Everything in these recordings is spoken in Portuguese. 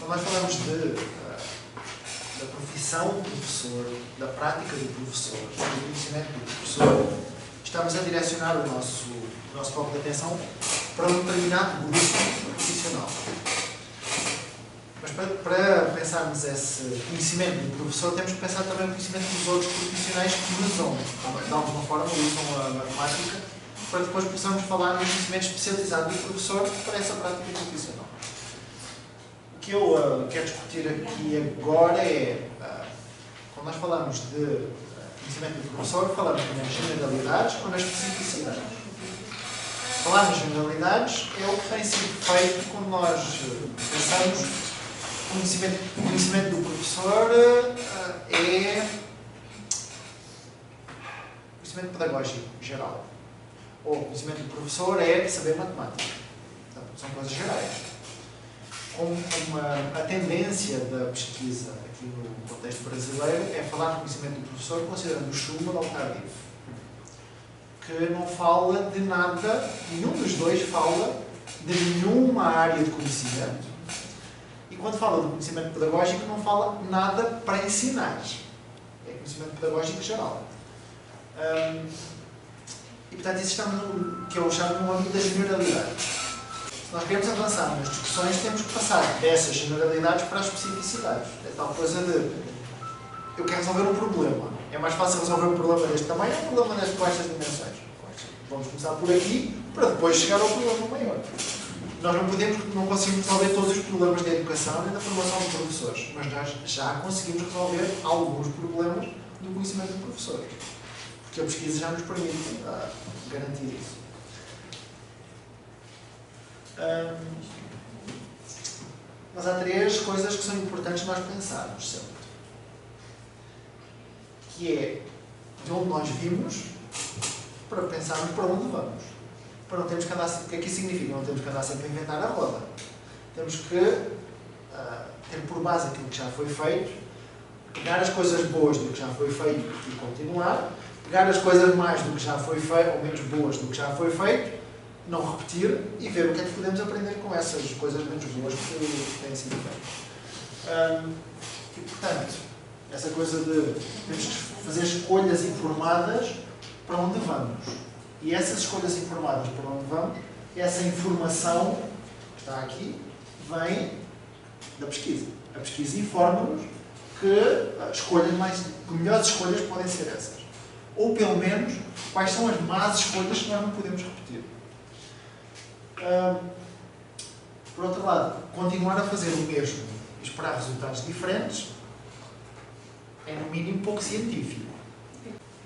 quando nós falamos da profissão do professor, da prática do professor, do conhecimento do professor, estamos a direcionar o nosso foco de atenção para um determinado grupo profissional. Mas para pensarmos esse conhecimento do professor, temos que pensar também no conhecimento dos outros profissionais que usam, de alguma forma, usam a matemática, para depois possamos falar no conhecimento especializado do professor para essa prática profissional. O que eu quero discutir aqui agora é, quando nós falamos de conhecimento do professor, falamos nas generalidades ou nas especificidades. Falar nas generalidades é o que tem sido feito quando nós pensamos o conhecimento do professor é conhecimento pedagógico geral. Ou o conhecimento do professor é saber matemática. Então, são coisas gerais. A tendência da pesquisa aqui no contexto brasileiro é falar do conhecimento do professor considerando o Schumann ou o Tardif, que não fala de nada, nenhum dos dois fala de nenhuma área de conhecimento. E quando fala do conhecimento pedagógico, não fala nada para ensinar. É conhecimento pedagógico geral. E, portanto, isso está que eu chamo no âmbito das generalidades. Se nós queremos avançar nas discussões, temos que passar dessas generalidades para as especificidades. É tal coisa de, eu quero resolver um problema. É mais fácil resolver um problema deste tamanho ou um problema com estas dimensões? Vamos começar por aqui, para depois chegar ao problema maior. Nós não conseguimos resolver todos os problemas da educação nem da formação de professores, mas nós já conseguimos resolver alguns problemas do conhecimento do professor. Porque a pesquisa já nos permite garantir isso. Mas há três coisas que são importantes nós pensarmos sempre. Que é de onde nós vimos para pensarmos para onde vamos. Para não termos que andar, o que é que isso significa? Não temos que andar sempre a inventar a roda. Temos que ter por base aquilo que já foi feito, pegar as coisas boas do que já foi feito e continuar, pegar as coisas mais do que já foi feito, ou menos boas do que já foi feito, não repetir e ver o que é que podemos aprender com essas coisas menos boas que têm sido feitas. E, portanto, essa coisa de temos que fazer escolhas informadas para onde vamos. E essas escolhas informadas para onde vamos, essa informação que está aqui, vem da pesquisa. A pesquisa informa-nos que melhores escolhas podem ser essas. Ou, pelo menos, quais são as más escolhas que nós não podemos repetir. Por outro lado, continuar a fazer o mesmo e esperar resultados diferentes é, no mínimo, pouco científico.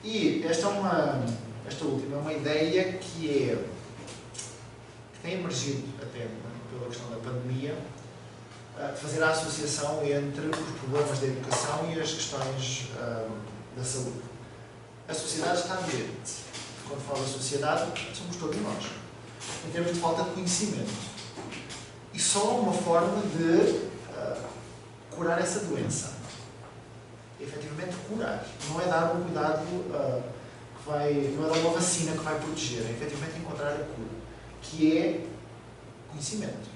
E esta última é uma ideia que tem emergido até pela questão da pandemia, de fazer a associação entre os problemas da educação e as questões da saúde. A sociedade está doente. Quando falo da sociedade, somos todos nós. Em termos de falta de conhecimento. E só há uma forma de curar essa doença. Efetivamente curar. Não é dar um cuidado não é dar uma vacina que vai proteger, é efetivamente encontrar a cura, que é conhecimento.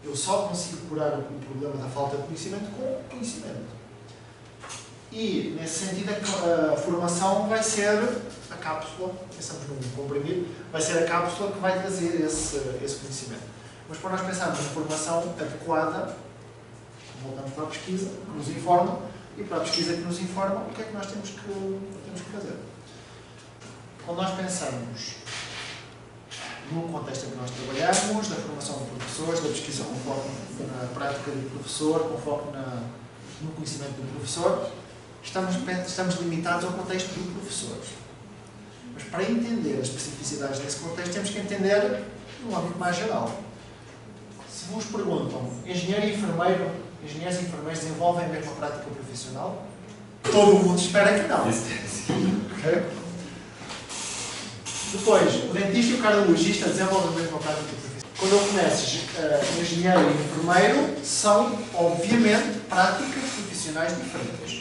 Eu só consigo curar o problema da falta de conhecimento com conhecimento. E, nesse sentido, a formação vai ser a cápsula, pensamos num comprimido, vai ser a cápsula que vai trazer esse conhecimento. Mas para nós pensarmos na formação adequada, voltamos para a pesquisa, que nos informa, e para a pesquisa que nos informa, o que é que nós temos que fazer? Quando nós pensamos no contexto em que nós trabalhamos, na formação de professores, da pesquisa com foco na prática do professor, com foco no conhecimento do professor, estamos limitados ao contexto do professor. Mas para entender as especificidades desse contexto, temos que entender no âmbito mais geral. Se vos perguntam, engenheiro e enfermeiro, engenheiros e enfermeiros desenvolvem a mesma prática profissional? Todo mundo espera que não. Okay? Depois, o dentista e o cardiologista desenvolvem a mesma prática profissional. Quando eu começo engenheiro e enfermeiro, são, obviamente, práticas profissionais diferentes.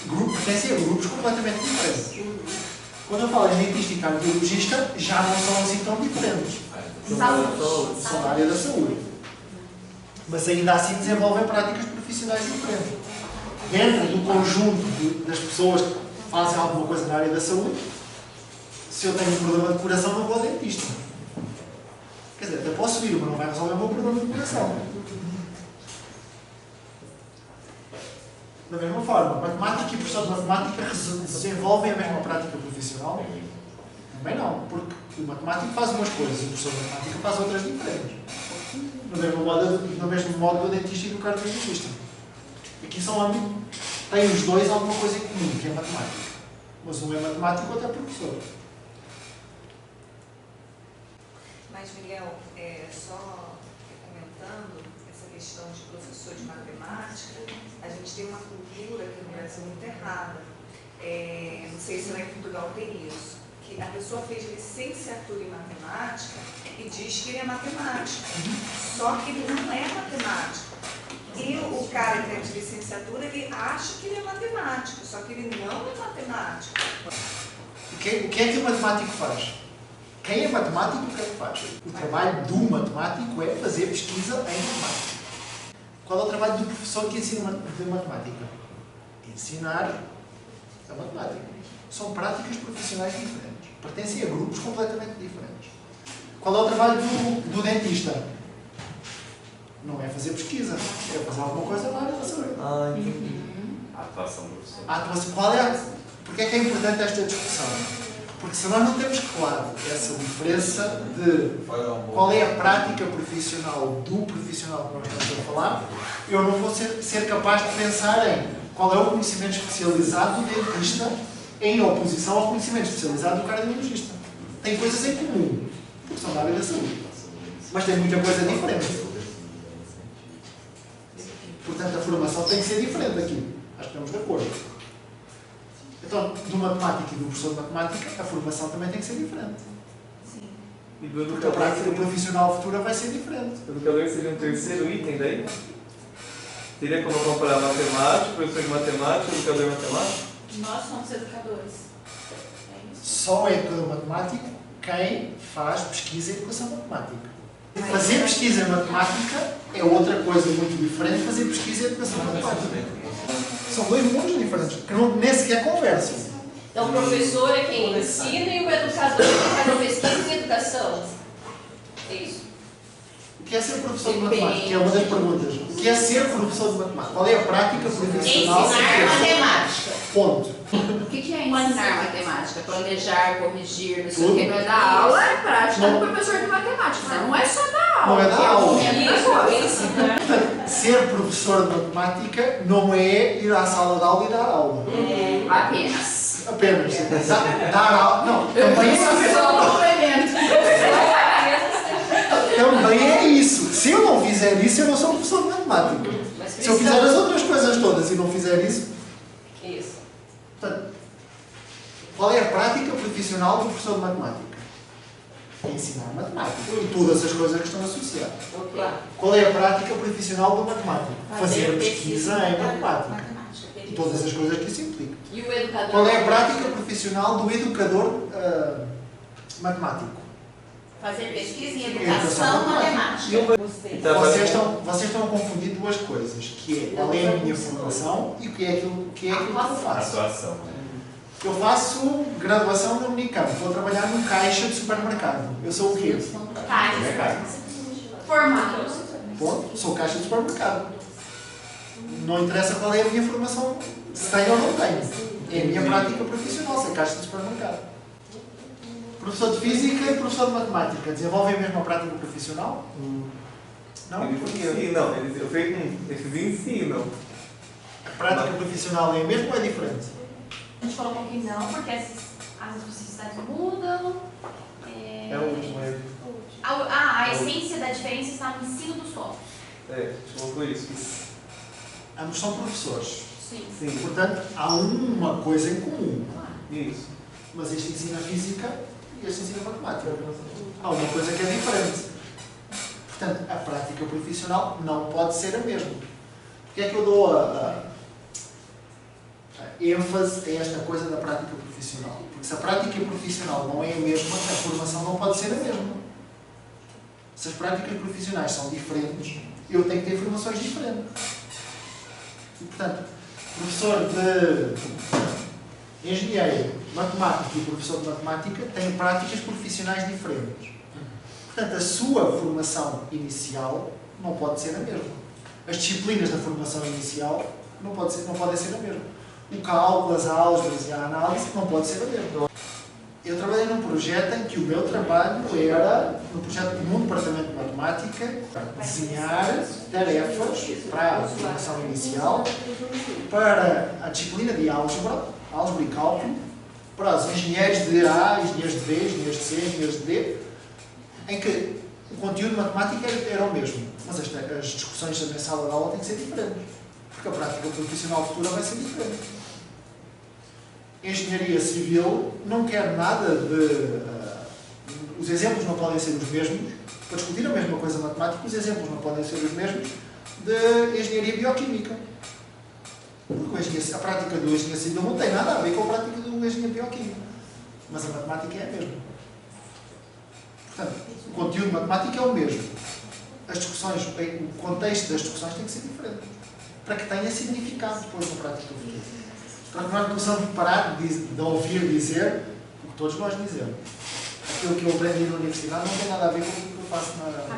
Pertencem a grupos completamente diferentes. Quando eu falo em dentista e cardiologista, já não são assim tão diferentes. São da área da saúde. Mas ainda assim desenvolvem práticas profissionais diferentes. Dentro do conjunto das pessoas que fazem alguma coisa na área da saúde, se eu tenho um problema de coração, não vou ao dentista. Quer dizer, até posso ir, mas não vai resolver o meu problema de coração. Da mesma forma, matemática e professor de matemática desenvolvem a mesma prática profissional? Também não, porque o matemático faz umas coisas e o professor de matemática faz outras diferentes. No mesmo modo do dentista e do cardiologista. Aqui são têm os dois alguma coisa em comum, que é matemática. Mas um é matemático, outro é professor. Mas, Miguel, só comentando essa questão de professor de matemática, a gente tem uma cultura aqui no Brasil muito errada. Não sei se lá em Portugal tem isso. Que a pessoa fez licenciatura em matemática e diz que ele é matemático. Só que ele não é matemático. E o cara que é de licenciatura, ele acha que ele é matemático, só que ele não é matemático. O que é que o matemático faz? Quem é matemático, o que é que faz? O trabalho do matemático é fazer pesquisa em matemática. Qual é o trabalho do professor que ensina de matemática? Ensinar a matemática. São práticas profissionais diferentes. Pertencem a grupos completamente diferentes. Qual é o trabalho do dentista? Não é fazer pesquisa, é fazer alguma coisa na área da saúde. A atuação do professor. A atuação, porque é que é importante esta discussão? Porque se nós não temos claro essa diferença de qual é a prática profissional do profissional que nós estamos a falar, eu não vou ser capaz de pensar em qual é o conhecimento especializado do dentista em oposição ao conhecimento especializado do cardiologista. Tem coisas em comum, porque são da área da saúde, mas tem muita coisa diferente. Portanto, a formação tem que ser diferente aqui. Acho que estamos de acordo. Então, do matemático e do professor de matemática, a formação também tem que ser diferente. Sim. E do Porque a prática profissional futura vai ser diferente. O educador seria um terceiro item daí? Teria como comparar matemática, professor de matemática, educador matemático? Nós somos educadores. É isso? Só é educador matemático quem faz pesquisa em educação matemática. Fazer pesquisa em matemática é outra coisa muito diferente de fazer pesquisa em educação matemática. São dois mundos diferentes, que nem sequer conversam. Então, o professor é quem ensina e o educador é quem faz a pesquisa em educação. É isso. O que é ser professor de matemática? Que é uma das perguntas. O que é ser professor de matemática? Qual é a prática profissional? Ensinar matemática. Ponto. O que é ensinar matemática? Planejar, corrigir, não sei o que. Não é dar aula, é prática do professor de matemática. Não é só dar aula. Não é dar aula. Isso, Ser professor de matemática não é ir à sala de aula e dar aula. Apenas. Apenas. Dar aula. Não, também também é isso. Se eu não fizer isso, eu não sou professor de matemática. Se eu fizer as outras coisas todas e não fizer isso. Isso. Portanto, qual é a prática profissional do professor de matemática? É ensinar matemática e todas as coisas que estão associadas. Ok. Qual é a prática profissional do matemático? Fazer pesquisa em matemática. E todas as coisas que isso implica. E o educador? Qual é a prática profissional do educador matemático? Fazer pesquisa em educação matemática. Vocês estão a confundir duas coisas, que é qual é a minha formação e o que é aquilo que eu faço. Atuação. Eu faço graduação na Unicamp, vou trabalhar num caixa de supermercado. Eu sou o quê? Formado. Ponto. Sou caixa de supermercado. Não interessa qual é a minha formação, se tenho ou não tenho. É a minha prática profissional, ser caixa de supermercado. Professor de Física e professor de Matemática desenvolvem a mesma prática profissional? Não? Eles Porquê? ensinam, eles ensinam. A prática profissional é a mesma ou é diferente? A gente falou um pouquinho não, porque as necessidades mudam. É o último aí. A essência da diferença está no ensino do software. A gente colocou isso. Ambos são professores. Sim. Sim. Portanto, há uma coisa em comum. Isso. Mas este ensina Física e este ensina Matemática. Há uma coisa que é diferente. Portanto, a prática profissional não pode ser a mesma. Porque é que eu dou a ênfase a esta coisa da prática profissional? Porque se a prática profissional não é a mesma, a formação não pode ser a mesma. Se as práticas profissionais são diferentes, eu tenho que ter formações diferentes. E, portanto, professor de engenharia, matemática e professor de matemática têm práticas profissionais diferentes. Portanto, a sua formação inicial não pode ser a mesma. As disciplinas da formação inicial não podem ser a mesma. O cálculo, as álgebras e a análise não pode ser a mesma. Eu trabalhei num projeto em que o meu trabalho era, no projeto comum do Departamento de Matemática, desenhar tarefas para a formação inicial, para a disciplina de álgebra e cálculo, para os engenheiros de A, engenheiros de B, engenheiros de C, engenheiros de D, em que o conteúdo de matemática era o mesmo, mas as discussões na sala de aula têm que ser diferentes, porque a prática profissional futura vai ser diferente. Engenharia civil não quer nada de... os exemplos não podem ser os mesmos, para discutir a mesma coisa matemática, os exemplos não podem ser os mesmos de engenharia bioquímica. Porque a prática do engenharia civil não tem nada a ver com a prática do engenharia bioquímica. Mas a matemática é a mesma. Portanto, o conteúdo de matemática é o mesmo. As discussões, o contexto das discussões tem que ser diferente. Para que tenha significado depois na prática do futuro. Para que nós possamos parar de ouvir dizer o que todos nós dizemos. Aquilo que eu aprendi na universidade não tem nada a ver com o que eu faço na prática.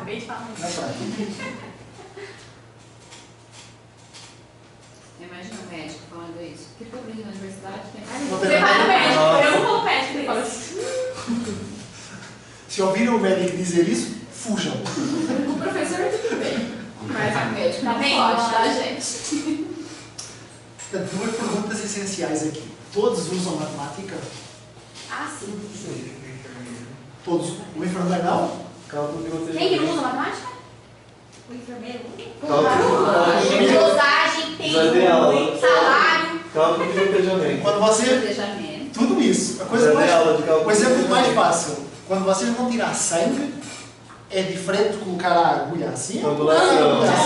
Imagina um médico falando isso. O que eu aprendi na universidade tem Você vai no médico, eu não vou no médico, ele fala assim. Se ouvirem o médico dizer isso, fujam. O professor tudo bem, mas o médico Tá não bem, pode, tá, gente? Portanto, duas perguntas essenciais aqui. Todos usam matemática? Ah, sim. Todos? O enfermeiro não? Quem que não usa matemática? O enfermeiro. Cálculo. Dosagem, Vai aula. tempo, salário. Cálculo de gotejamento. Quando você... Planejamento. Tudo isso. A coisa Vai mais... aula de cálculo O exemplo de mais gotejamento. fácil. Quando vocês vão tirar sangue, é diferente de colocar a agulha assim? ou colocar a Ondulação.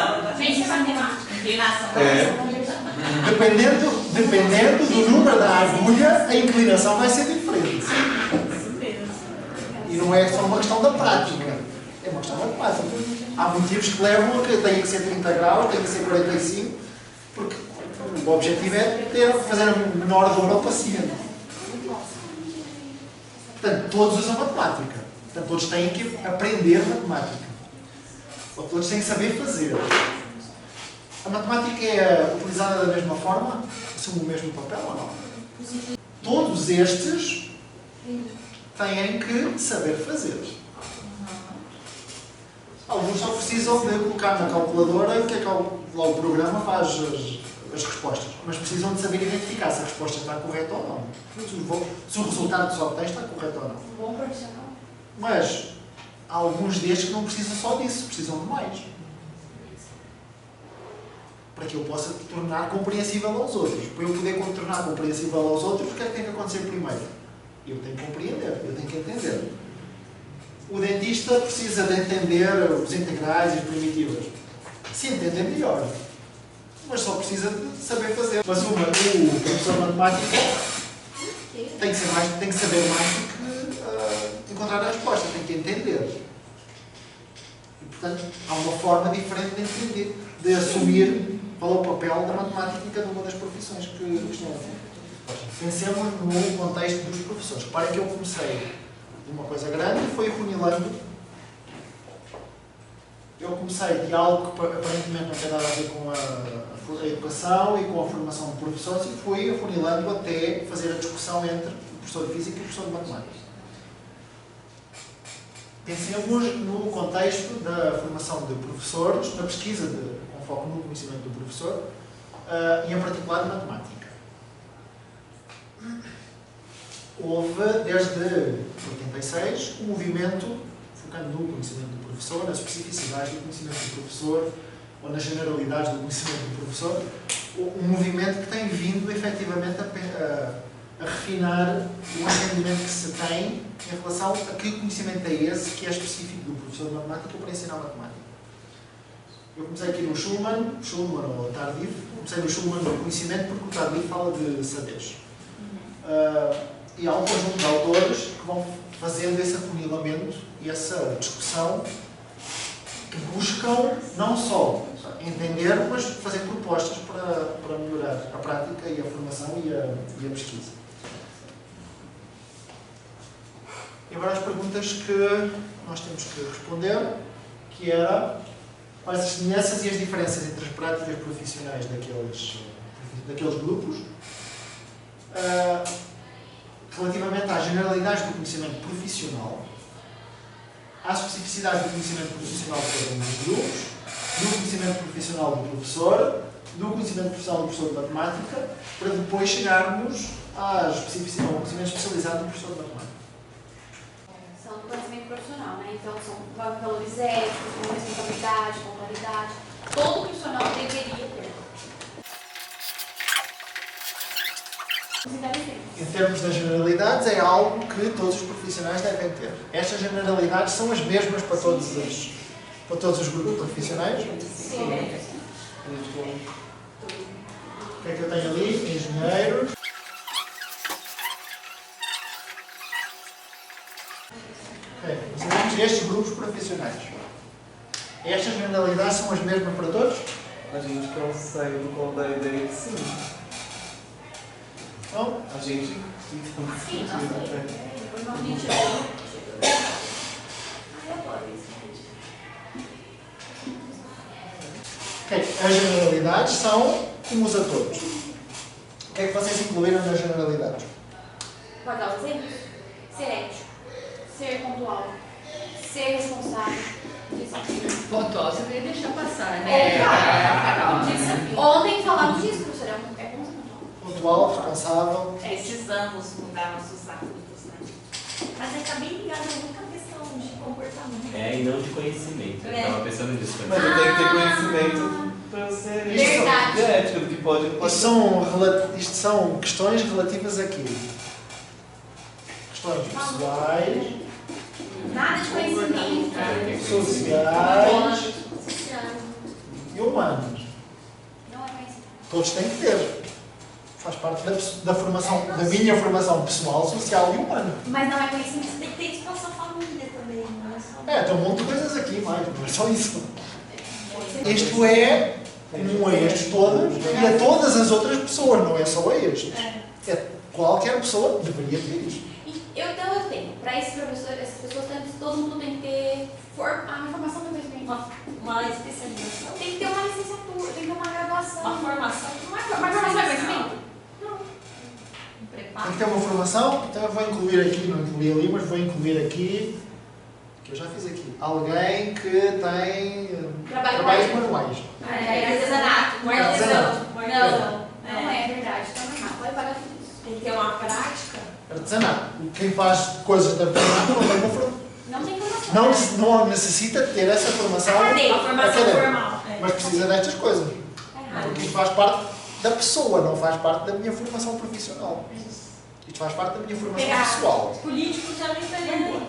agulha assim? Gente, é matemática. Inclinação. Dependendo do número da agulha, a inclinação vai ser diferente. Isso mesmo. E não é só uma questão da prática, é uma questão da prática. Há motivos que levam a que tenha que ser 30 graus, tenha que ser 45, porque o objetivo é fazer a menor dor ao paciente. Portanto, todos usam matemática. Portanto, todos têm que aprender matemática. Ou todos têm que saber fazer. A matemática é utilizada da mesma forma? Assume o mesmo papel ou não? Todos estes têm que saber fazer. Alguns só precisam de colocar na calculadora que lá o programa faz as respostas. Mas precisam de saber identificar se a resposta está correta ou não. Se o resultado que só obtém está correto ou não. Bom profissional. Mas há alguns destes que não precisam só disso, precisam de mais. Para que eu possa tornar compreensível aos outros. Para eu poder tornar compreensível aos outros, o que é que tem que acontecer primeiro? Eu tenho que compreender, eu tenho que entender. O dentista precisa de entender os integrais e as primitivas. Se entender, melhor. Mas só precisa de saber fazer. Mas o professor de matemática tem que saber mais do que encontrar a resposta, tem que entender. E, portanto, há uma forma diferente de entender, de assumir qual é o papel da matemática em cada uma das profissões que estão a fazer. Pensemos no contexto dos professores. Reparem que eu comecei de uma coisa grande e fui afunilando. Eu comecei de algo que aparentemente não tem nada a ver com a educação e com a formação de professores e fui afunilando até fazer a discussão entre o professor de física e o professor de matemática. Pensemos no contexto da formação de professores, na pesquisa com foco no conhecimento do professor e em particular de matemática. Houve, desde 86, um movimento focando no conhecimento do professor, nas especificidades do conhecimento do professor ou nas generalidades do conhecimento do professor, um movimento que tem vindo efetivamente a refinar o entendimento que se tem em relação a que conhecimento é esse que é específico do professor de matemática para ensinar matemática. Eu comecei aqui no Schulman ou Tardif, comecei no Schulman no conhecimento porque o Tardif fala de saberes. E há um conjunto de autores que vão fazendo esse afunilamento e essa discussão que buscam não só entender, mas fazer propostas para melhorar a prática e a formação e a pesquisa. E agora as perguntas que nós temos que responder, que era quais as semelhanças e as diferenças entre as práticas profissionais daqueles grupos, relativamente às generalidades do conhecimento profissional, à especificidade do conhecimento profissional de cada um dos grupos, do conhecimento profissional do professor, do conhecimento profissional do professor de matemática, para depois chegarmos ao conhecimento especializado do professor de matemática. São do conhecimento profissional, né? Então são valores éticos, responsabilidade, contabilidade. Todo profissional deveria ter. Em termos das generalidades, é algo que todos os profissionais devem ter. Estas generalidades são as mesmas para todos os grupos profissionais? Sim. O que é que eu tenho ali? Engenheiros. Nós temos estes grupos profissionais. Estas generalidades são as mesmas para todos? A gente consegue contar a ideia que sim. Não? A gente... Sim, não sei. Depois não me As generalidades são comuns a todos. O que é que vocês incluíram nas generalidades? Pode dar um exemplo? Ser ético, ser pontual, ser responsável. Pontual, você veio deixar passar, né? Ontem falamos disso, professora. É bom ser pontual. Pontual, responsável. Precisamos mudar nossos hábitos, né? Mas está bem ligado a muita questão de comportamento. E não de conhecimento. Eu estava pensando nisso também. Mas eu tenho que ter conhecimento para ser Verdade. de ética do que pode e não pode. Isto são questões relativas a quê? Questões pessoais, Nada de conhecimento. sociais e humanas. Não é conhecimento. Todos têm que ter. Faz parte da formação, da minha formação pessoal, social e humana. Mas não é conhecimento. Você tem que ter isso para sua família também, não é só... Tem um monte de coisas aqui mais, não é só isso. Isto é comum a estes todos e a todas as outras pessoas, não é só a estes. Qualquer pessoa deveria ter isto. Então eu tenho, para esses professores, essas pessoas, todo mundo tem que ter a informação do conhecimento. Uma especialização. Tem que ter uma licenciatura, tem que ter uma graduação. Uma formação. Uma formação é conhecimento? Não. Um preparo. Tem que ter uma formação, então eu vou incluir aqui, não incluí ali, mas vou incluir aqui, que eu já fiz aqui, alguém que tem trabalhos manuais. Artesanato. Artesanato. Não é verdade, então não é nada. Pode pagar tudo isso. Tem que ter uma prática. Artesanato. Quem faz coisas de artesanato não tem uma formação. Não tem formação. Não necessita ter essa formação Acadêmica, a formação académica, formal. mas precisa destas coisas. Porque isto faz parte da pessoa, não faz parte da minha formação profissional. Isto faz parte da minha formação pessoal. Político já não entenderam.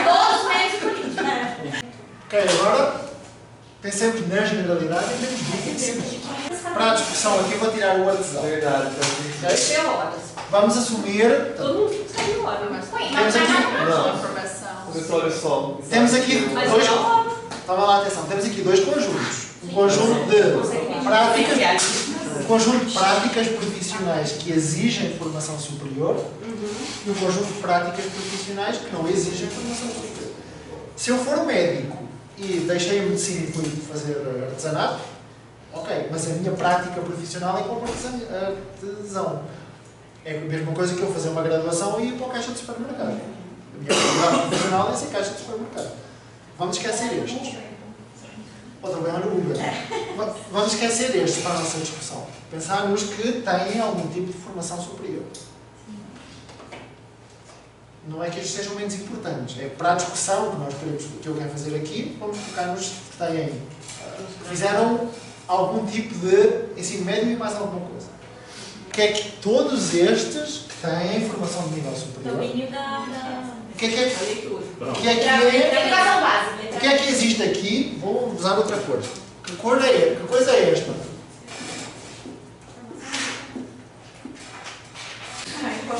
Todos os meios políticos. Ok, agora pensemos na generalidade e temos de conhecimento. Para a discussão aqui vou tirar o artesão. Verdade, Ok? horas. Vamos assumir. Todo mundo saiu hora, mas Temos aqui, Informação. Professor, olha só. temos aqui Mas dois. não, Toma lá atenção, temos aqui dois conjuntos. Um conjunto de práticas. Um conjunto de práticas profissionais que exigem formação superior e um conjunto de práticas profissionais que não exigem formação superior. Se eu for médico e deixei a medicina e fui fazer artesanato, ok, mas a minha prática profissional é como artesão. É a mesma coisa que eu fazer uma graduação e ir para a caixa de supermercado. A minha atividade profissional é ser caixa de supermercado. Vamos esquecer estes. Ou trabalhar no Uber. Vamos esquecer estes para a nossa discussão. Pensar nos que têm algum tipo de formação superior. Não é que estes sejam menos importantes. É para a discussão que eu quero fazer aqui, vamos focar nos que têm. Fizeram algum tipo de ensino médio e mais alguma coisa. O que é que todos estes que têm formação de nível superior? domínio da O que é Educação básica. o que é que existe aqui? Vou usar outra cor. Que cor é? Que coisa é esta?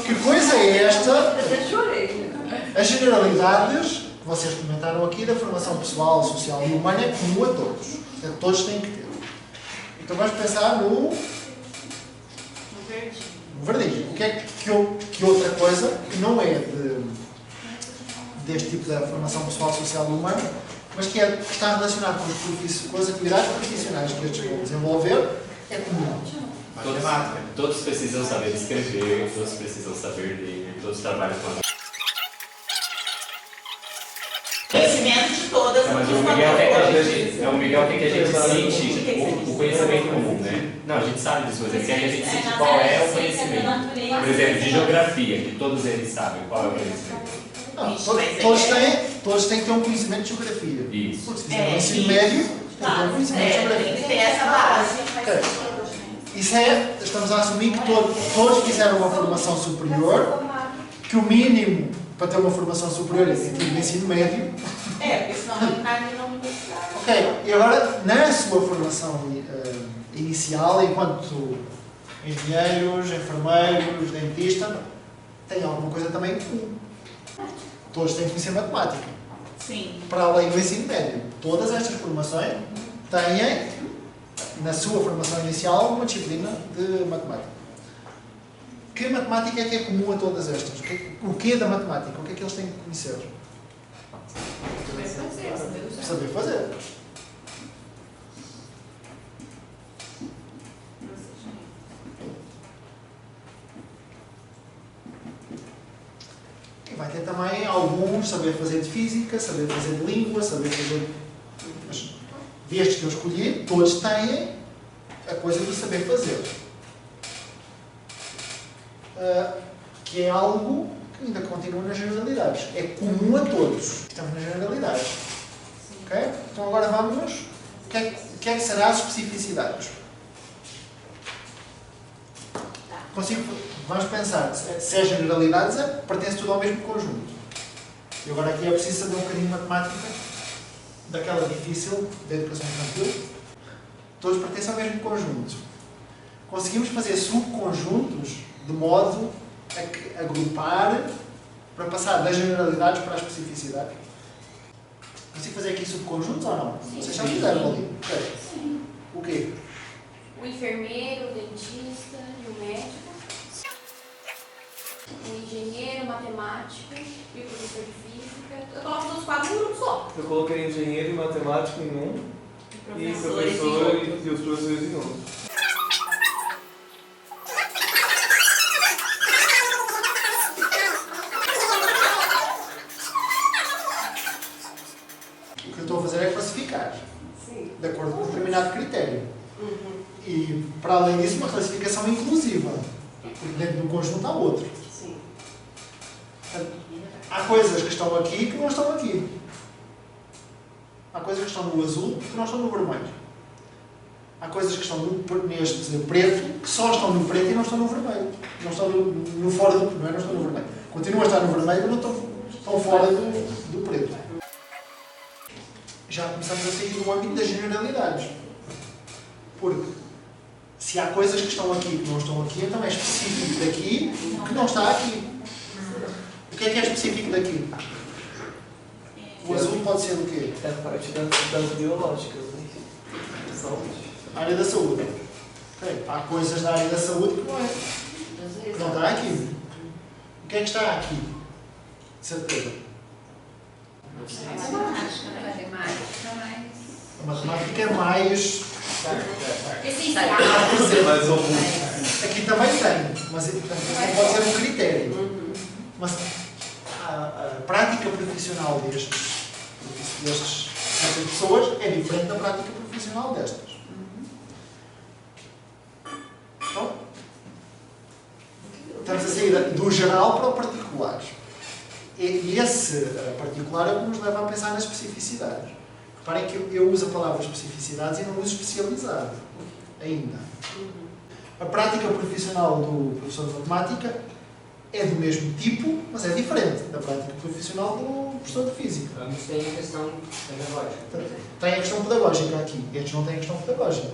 Que coisa é esta? Eu chorei. As generalidades que vocês comentaram aqui da formação pessoal, social e humana é comum a todos. Portanto, todos têm que ter. Então vamos pensar no verdinho. O que é que outra coisa que não é deste tipo de formação pessoal, social e humana, mas que está relacionado com as atividades profissionais que estes vão desenvolver, é comum. Todos precisam saber escrever, todos precisam saber ler, todos trabalham com a... Conhecimento de todas as Mas o Miguel quer que a gente cite o conhecimento comum, né? Não, a gente sabe disso, mas ele quer que a gente cite qual é o conhecimento. Por exemplo, de geografia, que todos eles sabem qual é o conhecimento. Não, todos têm que ter um conhecimento de geografia. Isso. Porque se fizer um ensino médio, tem que ter um conhecimento de geografia. Tem que ter essa base. Isso estamos a assumir que todos fizeram uma formação superior, que o mínimo para ter uma formação superior é ter tido um ensino médio. Porque senão não cai na universidade. Ok, e agora, na sua formação inicial, enquanto engenheiros, enfermeiros, dentistas, tem alguma coisa também comum. Todos têm que conhecer matemática. Sim. Para além do ensino médio. Todas estas formações têm, na sua formação inicial, uma disciplina de matemática. Que matemática é que é comum a todas estas? O que é da matemática? O que é que eles têm que conhecer? Saber fazer. E vai ter também alguns saber fazer de física, saber fazer de língua, saber fazer... Mas destes que eu escolhi, todos têm a coisa do saber fazer. Que é algo que ainda continua nas generalidades. É comum a todos. Estamos nas generalidades. Okay? Então agora vamos... O que é que será as especificidades? Vamos pensar, se é generalidades, pertence tudo ao mesmo conjunto. E agora aqui é preciso saber um bocadinho de matemática, daquela difícil, da educação infantil. Todos pertencem ao mesmo conjunto. Conseguimos fazer subconjuntos de modo a agrupar para passar das generalidades para as especificidades. Consigo fazer aqui subconjuntos ou não? Sim. Vocês já fizeram ali? Okay. Sim. O quê? O enfermeiro, o dentista e o médico. O engenheiro, o matemático e o professor de física. Eu coloco todos os quatro num grupo só. Eu coloquei engenheiro e matemático em um, e professor e os professores em outro. O que eu estou a fazer é classificar, de acordo com um determinado critério. E, para além disso, uma classificação inclusiva, porque dentro de um conjunto há outro. Há coisas que estão aqui que não estão aqui. Há coisas que estão no azul que não estão no vermelho. Há coisas que estão neste preto que só estão no preto e não estão no vermelho. Não estão no fora do... Não estão no vermelho. Continuam a estar no vermelho, mas não estão fora do preto. Já começamos a sair do âmbito das generalidades. Porque se há coisas que estão aqui que não estão aqui, então é específico daqui que não está aqui. O que é específico daqui? O azul pode ser o quê? É a parte das biológicas, né? Saúde. Área da saúde. Okay. Há coisas da área da saúde que não está aqui. O que é que está aqui? De certeza. A matemática é mais... Aqui também tem, mas não pode ser um critério. Mas a prática profissional destas pessoas é diferente da prática profissional destas. Então, estamos a sair do geral para o particular. E esse particular é o que nos leva a pensar nas especificidades. Reparem que eu uso a palavra especificidades e não uso especializado ainda. A prática profissional do professor de matemática é do mesmo tipo, mas é diferente da prática profissional do professor de física. Ambos têm a questão pedagógica. Tem a questão pedagógica aqui, estes não têm a questão pedagógica.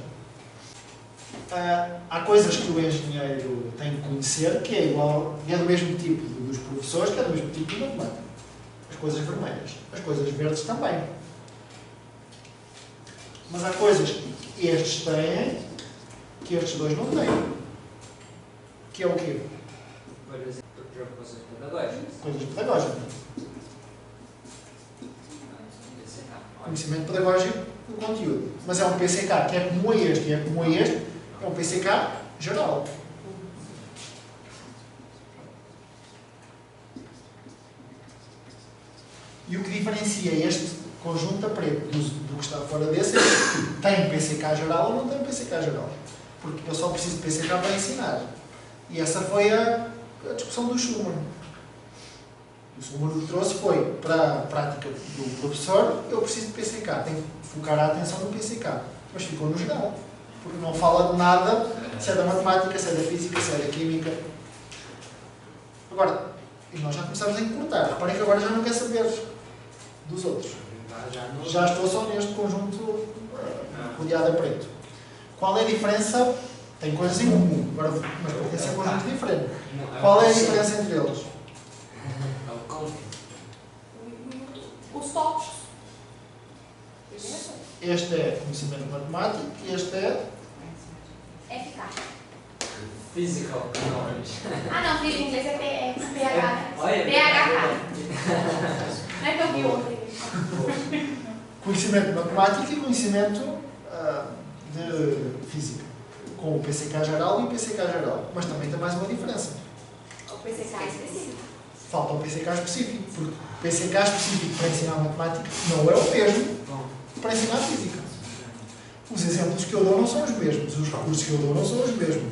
Há coisas que o engenheiro tem que conhecer que é igual, é do mesmo tipo dos professores, que é do mesmo tipo de matemática. as coisas vermelhas. As coisas verdes também. Mas há coisas que estes têm que estes dois não têm. Que é o quê? Por exemplo, preocupações pedagógicas. Coisas pedagógicas. Conhecimento pedagógico do conteúdo. Mas é um PCK que é como este e é como este. É um PCK geral. E o que diferencia este conjunto a preto do que está fora desse é que tem PCK geral ou não tem PCK geral. Porque eu só preciso de PCK para ensinar. E essa foi a discussão do Schumann. O Schumann o que trouxe foi para a prática do professor, eu preciso de PCK, tenho que focar a atenção no PCK. Mas ficou no geral. Porque não fala de nada, se é da matemática, se é da física, se é da química. Agora, e nós já começamos a encurtar. Reparem que agora já não quer saber dos outros. Já estou só neste conjunto rodeado a preto. Qual é a diferença? Tem coisas em comum, agora, mas pertence a um conjunto diferente. Qual é a diferença entre eles? Os tópicos. Este é conhecimento matemático e este é FK. Physical knowledge. Ah, não, física em inglês é PH. Olha, PHK. Não é que eu vi ontem. conhecimento matemático e conhecimento de física. Com o PCK geral e o PCK geral. Mas também tem mais uma diferença. O PCK é específico. Falta o PCK específico. Porque o PCK específico para ensinar matemática não é o mesmo para ensinar física. Os exemplos que eu dou não são os mesmos. Os recursos que eu dou não são os mesmos.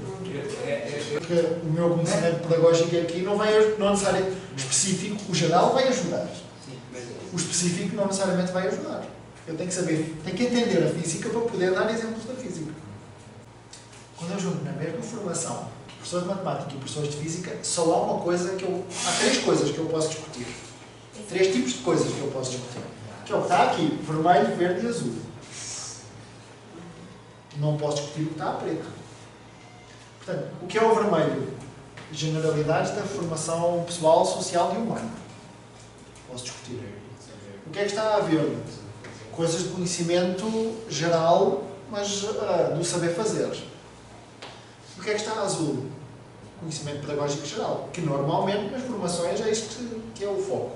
Porque o meu conhecimento pedagógico aqui não necessariamente específico. O geral vai ajudar. O específico não necessariamente vai ajudar. Eu tenho que saber, tenho que entender a física para poder dar exemplos da física. Quando eu junto na mesma formação professores de matemática e professores de física, só há uma coisa que há três coisas que eu posso discutir. Três tipos de coisas que eu posso discutir. Que é o que está aqui, vermelho, verde e azul. Não posso discutir o que está a preto. Portanto, o que é o vermelho? Generalidades da formação pessoal, social e humana. Posso discutir. O que é que está a verde? Coisas de conhecimento geral, mas do saber fazer. O que é que está azul? Conhecimento pedagógico geral, que normalmente nas formações é isto que é o foco.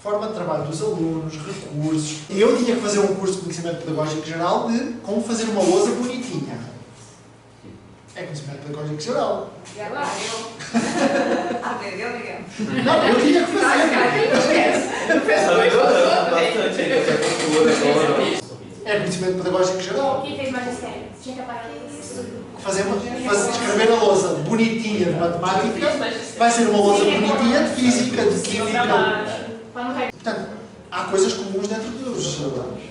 Forma de trabalho dos alunos, recursos. Eu tinha que fazer um curso de conhecimento pedagógico geral de como fazer uma lousa bonitinha. É conhecimento pedagógico geral. E agora Aprendeu, Miguel? Não, eu tinha que fazer. Está melhorando bastante aí essa cultura agora. É conhecimento pedagógico geral. Quem fez magistério? Tinha que apagar isso. Escrever a lousa bonitinha de matemática vai ser uma lousa bonitinha de física, de química. Portanto, há coisas comuns dentro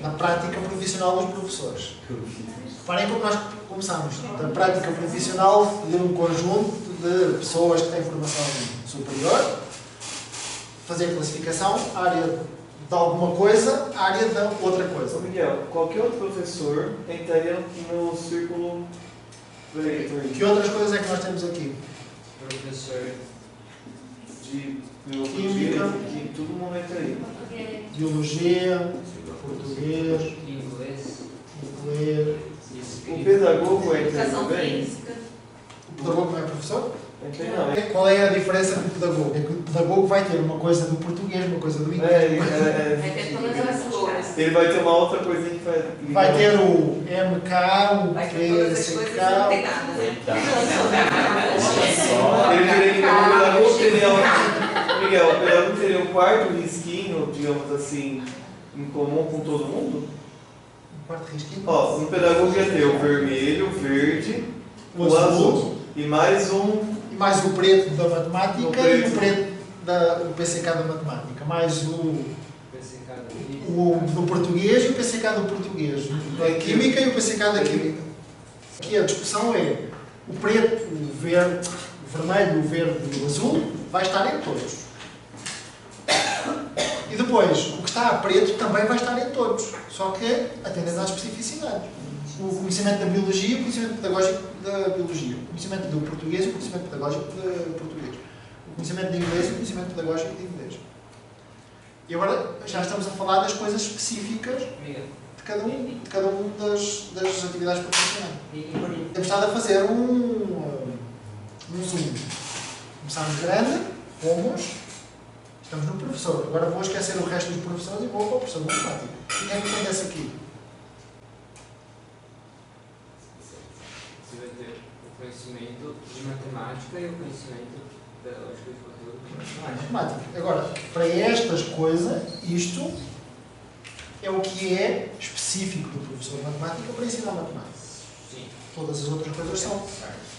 da prática profissional dos professores. Reparem como nós começamos da prática profissional de um conjunto de pessoas que têm formação superior, fazer a classificação, área de alguma coisa, área de outra coisa. Miguel, qualquer outro professor entraria no círculo preto. Que outras coisas é que nós temos aqui? Professor De química, que todo mundo entra aí. biologia, português, inglês. O pedagogo entra aí Educação também? física. O pedagogo não é professor? Entra aí não. Qual é a diferença do pedagogo? É que o pedagogo vai ter uma coisa do português, uma coisa do inglês. Vai ter todas as cores. Ele vai ter uma outra coisinha que vai... Vai ter o MK, Vai o ter todas as coisas e não tem PCK. nada, né? Ele teria que ter um pedagogo teria... Miguel, o pedagogo teria um quarto risquinho, digamos assim, em comum com todo mundo? Um quarto risquinho. Ó, um pedagogo ia ter o vermelho, o verde, O o azul. azul e mais um... E mais o preto da matemática O preto. e o preto do PCK da matemática. Mais o do português e o PCK do português. Da química e o PCK da química. Aqui a discussão é o preto, o verde, o vermelho, o verde e o azul vai estar em todos. E depois, o que está a preto também vai estar em todos, só que atendendo às especificidades. O conhecimento da biologia e o conhecimento pedagógico da biologia. O conhecimento do português e o conhecimento pedagógico de português. O conhecimento de inglês e o conhecimento pedagógico de inglês. E agora já estamos a falar das coisas específicas de cada um das atividades profissionais. Temos estado a fazer um zoom. Começámos grande, fomos, estamos no professor. Agora vou esquecer o resto dos professores e vou para o professor de matemática. O que é que acontece aqui? Você vai ter o conhecimento de matemática e o conhecimento da lógica de conteúdo de matemática. Agora, para estas coisas, isto é o que é específico do professor de matemática para ensinar matemática. Sim. Todas as outras coisas são.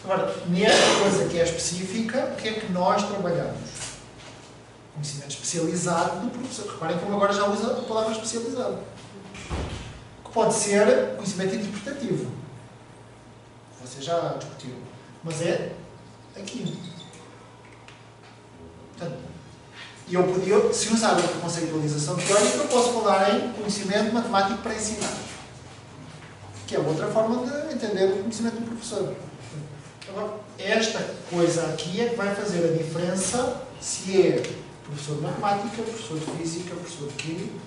Agora, nesta coisa que é específica, o que é que nós trabalhamos? Conhecimento especializado do professor. Reparem como agora já usa a palavra especializado. Que pode ser conhecimento interpretativo. Vocês já discutiram. Mas é aqui. Portanto, eu podia, se usar outra conceitualização teórica, eu posso falar em conhecimento matemático para ensinar. Que é outra forma de entender o conhecimento do professor. Agora, esta coisa aqui é que vai fazer a diferença se é professor de matemática, professor de física, professor de química.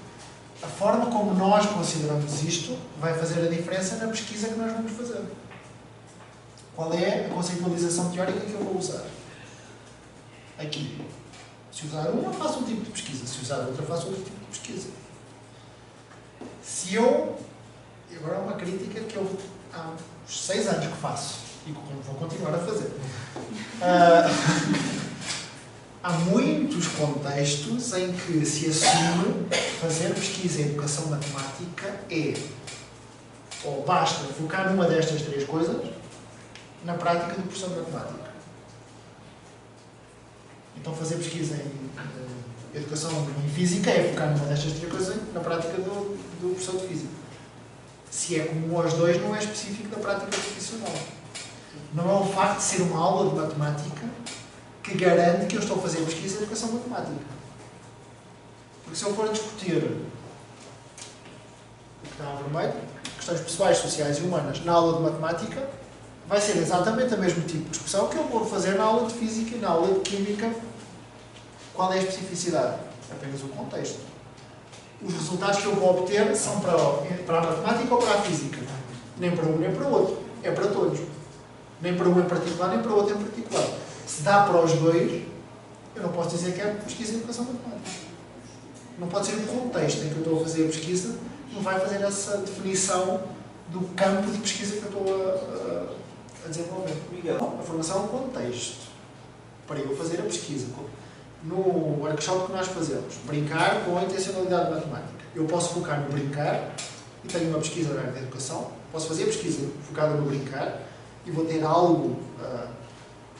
A forma como nós consideramos isto vai fazer a diferença na pesquisa que nós vamos fazer. Qual é a conceitualização teórica que eu vou usar? Aqui. Se usar uma, faço um tipo de pesquisa. Se usar outra, faço outro tipo de pesquisa. Se eu... Agora é uma crítica que eu há uns 6 anos que faço. E vou continuar a fazer. Há muitos contextos em que se assume fazer pesquisa em educação matemática é ou basta focar numa destas 3 coisas na prática do professor de matemática. Então fazer pesquisa em educação em física é focar numa destas 3 coisas na prática do professor de física. Se é como aos 2, não é específico da prática profissional. Não é o facto de ser uma aula de matemática que garante que eu estou a fazer pesquisa em educação matemática. Porque se eu for a discutir o que está a vermelho, questões pessoais, sociais e humanas, na aula de matemática, vai ser exatamente o mesmo tipo de discussão que eu vou fazer na aula de física e na aula de química. Qual é a especificidade? Apenas o contexto. Os resultados que eu vou obter são para a matemática ou para a física. Nem para um nem para o outro. É para todos. Nem para um em particular, nem para o outro em particular. Se dá para os 2, eu não posso dizer que é pesquisa em educação matemática. Não pode ser o contexto em que eu estou a fazer a pesquisa que me vai fazer essa definição do campo de pesquisa que eu estou a desenvolver. Miguel, a formação é um contexto para eu fazer a pesquisa. No workshop que nós fazemos, brincar com a intencionalidade matemática. Eu posso focar no brincar e tenho uma pesquisa na área da educação. Posso fazer a pesquisa focada no brincar e vou ter algo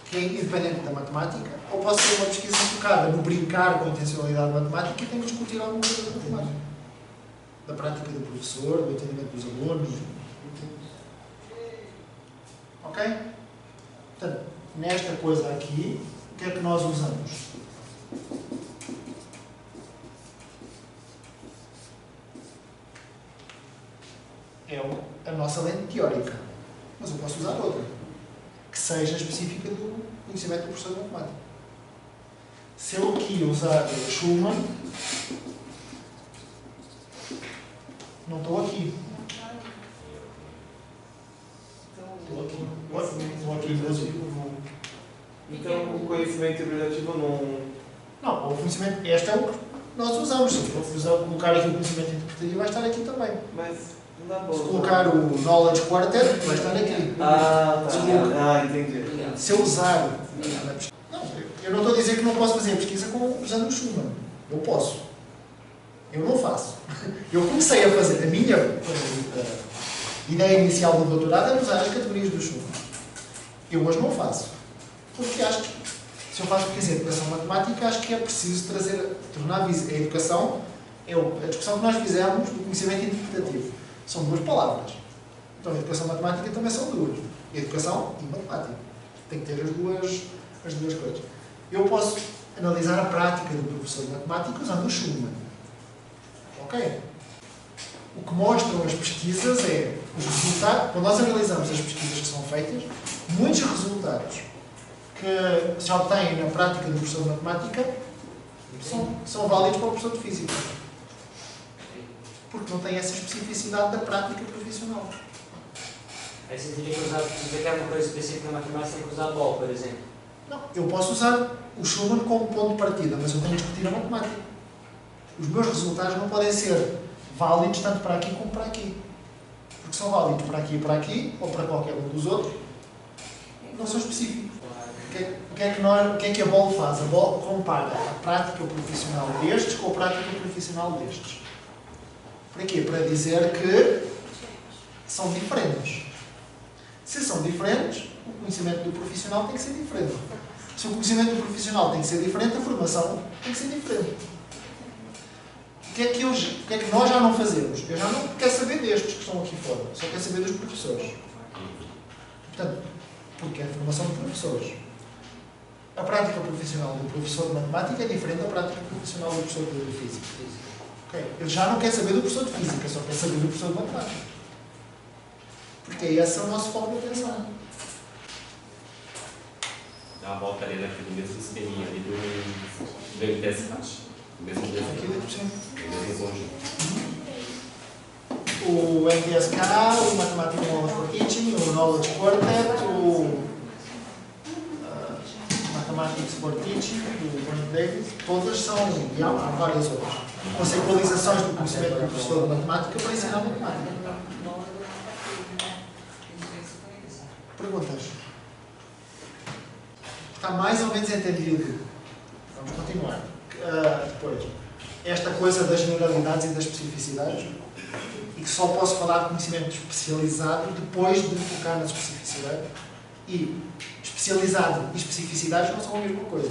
que é independente da matemática, ou posso ter uma pesquisa focada no brincar com a intencionalidade matemática e tenho que discutir alguma coisa da matemática. Da prática do professor, do entendimento dos alunos. Ok? Portanto, nesta coisa aqui, o que é que nós usamos? É a nossa lente teórica. Mas eu posso usar outra, que seja específica do conhecimento do professor de matemática. Se eu aqui usar Schumann, não estou aqui. Estou aqui. Então o conhecimento interpretativo não... Não, o conhecimento... Este é o que nós usamos. Se eu colocar aqui o conhecimento interpretativo, vai estar aqui também. Mas não dá bom. Se colocar o Knowledge Quartet, vai estar aqui. Ah, tá. Entendi. Se eu usar... Não, eu não estou a dizer que não posso fazer pesquisa usando o Schumann. Eu posso. Eu não faço. Eu comecei a fazer. A minha ideia inicial do doutorado era usar as categorias do Schumann. Eu hoje não faço. Porque acho que, se eu faço pesquisa em educação matemática, acho que é preciso tornar a educação, a discussão que nós fizemos do conhecimento interpretativo. São 2 palavras. Então, a educação matemática também são 2. Educação e matemática. Tem que ter as duas coisas. Eu posso analisar a prática do professor de matemática usando o Schumann. Ok? O que mostram as pesquisas é os resultados. Quando nós analisamos as pesquisas que são feitas, muitos resultados que se obtêm na prática do professor de matemática são válidos para o professor de Física. Porque não tem essa especificidade da prática profissional. Aí você teria que usar, se você quer uma coisa específica na matemática, você tem que usar BOL, por exemplo. Não, eu posso usar o Schumann como ponto de partida, mas eu tenho que discutir a matemática. Os meus resultados não podem ser válidos tanto para aqui como para aqui. Porque são válidos para aqui, ou para qualquer um dos outros, não são específicos. O que é que a BOL faz? A BOL compara a prática profissional destes com a prática profissional destes. Para quê? Para dizer que são diferentes. Se são diferentes, o conhecimento do profissional tem que ser diferente. Se o conhecimento do profissional tem que ser diferente, a formação tem que ser diferente. O que é que nós já não fazemos? Eu já não quero saber destes que estão aqui fora, só quero saber dos professores. Portanto, porque é a formação de professores. A prática profissional do professor de matemática é diferente da prática profissional do professor de física. Okay. Eu já não quero saber do professor de física, só quero saber do professor de matemática. Porque esse é o nosso foco de atenção. Dá uma volta ali naquele mesmo sisteminha ali do MTSCAT. O mesmo conjunto. O MTSK, o Mathematical Knowledge for Teaching, o Knowledge Quartet, o Mathematics for Teaching, do Brent Davis, todas são, e há várias outras, conceitualizações do conhecimento do professor de matemática para ensinar matemática. Perguntas? Está mais ou menos entendido? Vamos continuar. Depois, esta coisa das generalidades e das especificidades, e que só posso falar de conhecimento especializado depois de focar nas especificidades. E especializado e especificidades não são a mesma coisa.